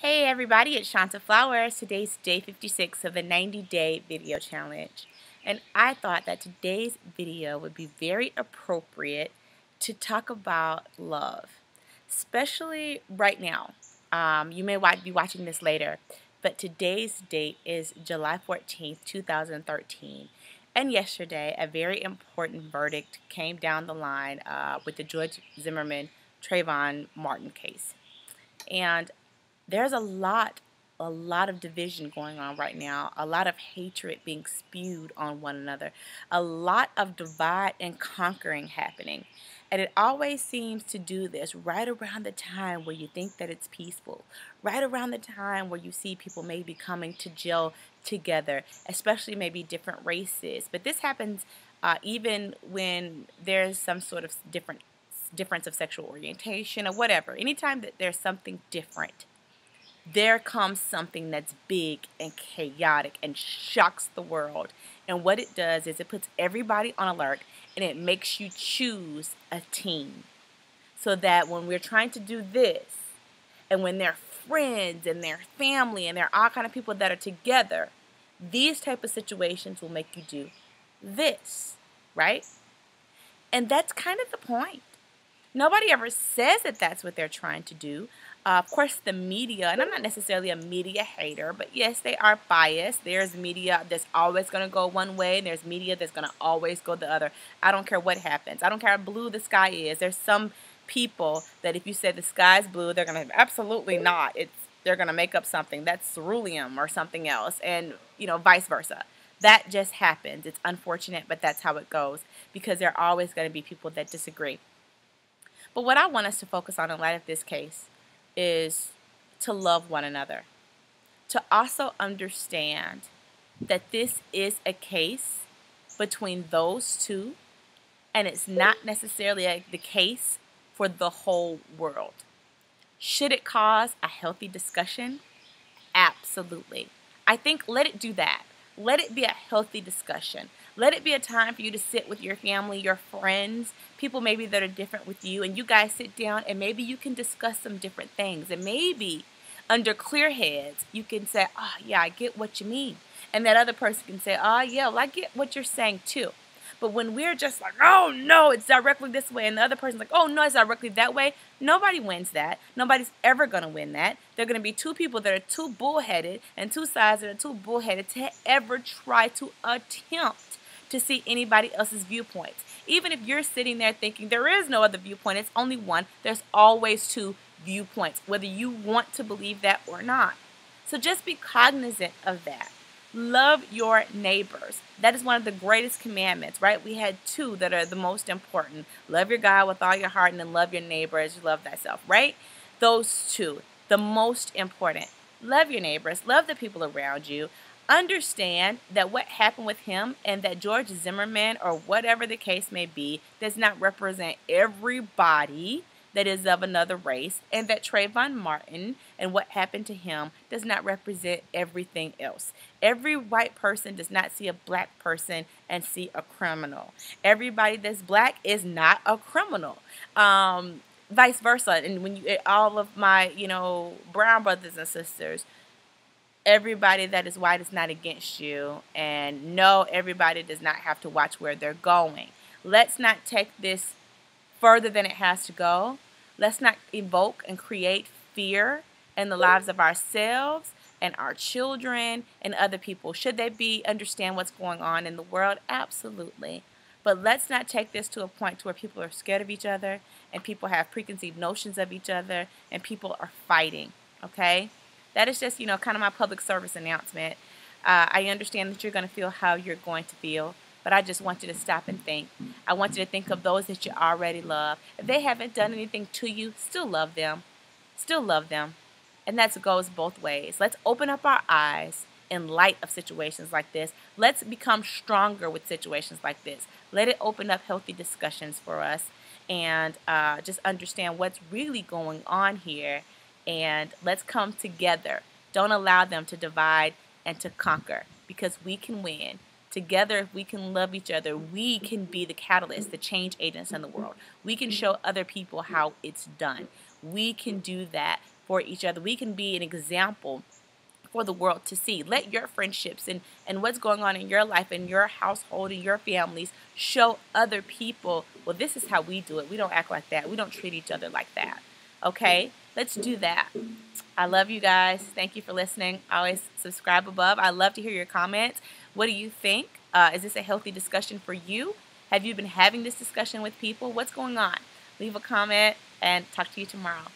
Hey everybody, it's Shanta Flowers. Today's day 56 of the 90-day video challenge. And I thought that today's video would be very appropriate to talk about love, especially right now. You may be watching this later, but today's date is July 14th, 2013. And yesterday, a very important verdict came down the line with the George Zimmerman Trayvon Martin case. And there's a lot of division going on right now, a lot of hatred being spewed on one another, a lot of divide and conquering happening. And it always seems to do this right around the time where you think that it's peaceful, right around the time where you see people maybe coming to jail together, especially maybe different races. But this happens even when there's some sort of difference of sexual orientation or whatever. Anytime that there's something different, there comes something that's big and chaotic and shocks the world. And what it does is it puts everybody on alert and it makes you choose a team. So that when we're trying to do this, and when they're friends and their family and they're all kind of people that are together, these type of situations will make you do this, right? And that's kind of the point. Nobody ever says that that's what they're trying to do. Of course, the media, and I'm not necessarily a media hater, but yes, they are biased. There's media that's always going to go one way, and there's media that's going to always go the other. I don't care what happens. I don't care how blue the sky is. There's some people that if you say the sky's blue, they're going to, absolutely not. They're going to make up something. That's cerulean or something else, and, vice versa. That just happens. It's unfortunate, but that's how it goes because there are always going to be people that disagree. But what I want us to focus on in light of this case is to love one another. To also understand that this is a case between those two, and it's not necessarily the case for the whole world. Should it cause a healthy discussion? Absolutely. I think let it do that. Let it be a healthy discussion. Let it be a time for you to sit with your family, your friends, people maybe that are different with you, and you guys sit down and maybe you can discuss some different things. And maybe under clear heads, you can say, oh, yeah, I get what you mean. And that other person can say, oh, yeah, well, I get what you're saying too. But when we're just like, oh, no, it's directly this way, and the other person's like, oh, no, it's directly that way, nobody wins that. Nobody's ever going to win that. There are going to be two people that are too bullheaded and two sides that are too bullheaded to ever try to attempt to see anybody else's viewpoints. Even if you're sitting there thinking there is no other viewpoint, it's only one, there's always two viewpoints, whether you want to believe that or not. So just be cognizant of that. Love your neighbors. That is one of the greatest commandments, right? We had two that are the most important. Love your God with all your heart and then love your neighbor as you love thyself, right? Those two, the most important. Love your neighbors. Love the people around you. Understand that what happened with him and that George Zimmerman or whatever the case may be does not represent everybody that is of another race, and that Trayvon Martin and what happened to him does not represent everything else. Every white person does not see a black person and see a criminal. Everybody that's black is not a criminal. Vice versa. And when all of my, brown brothers and sisters, everybody that is white is not against you. And no, everybody does not have to watch where they're going. Let's not take this further than it has to go. Let's not evoke and create fear in the lives of ourselves and our children and other people. Should they understand what's going on in the world? Absolutely. But let's not take this to a point to where people are scared of each other and people have preconceived notions of each other and people are fighting, okay? That is just, kind of my public service announcement. I understand that you're going to feel how you're going to feel. But I just want you to stop and think. I want you to think of those that you already love. If they haven't done anything to you, still love them. Still love them. And that goes both ways. Let's open up our eyes in light of situations like this. Let's become stronger with situations like this. Let it open up healthy discussions for us and just understand what's really going on here. And let's come together. Don't allow them to divide and to conquer because we can win. Together, if we can love each other, we can be the catalyst, the change agents in the world. We can show other people how it's done. We can do that for each other. We can be an example for the world to see. Let your friendships and what's going on in your life, in your household, in your families, show other people, well, this is how we do it. We don't act like that. We don't treat each other like that. Okay? Let's do that. I love you guys. Thank you for listening. Always subscribe above. I love to hear your comments. What do you think? Is this a healthy discussion for you? Have you been having this discussion with people? What's going on? Leave a comment and talk to you tomorrow.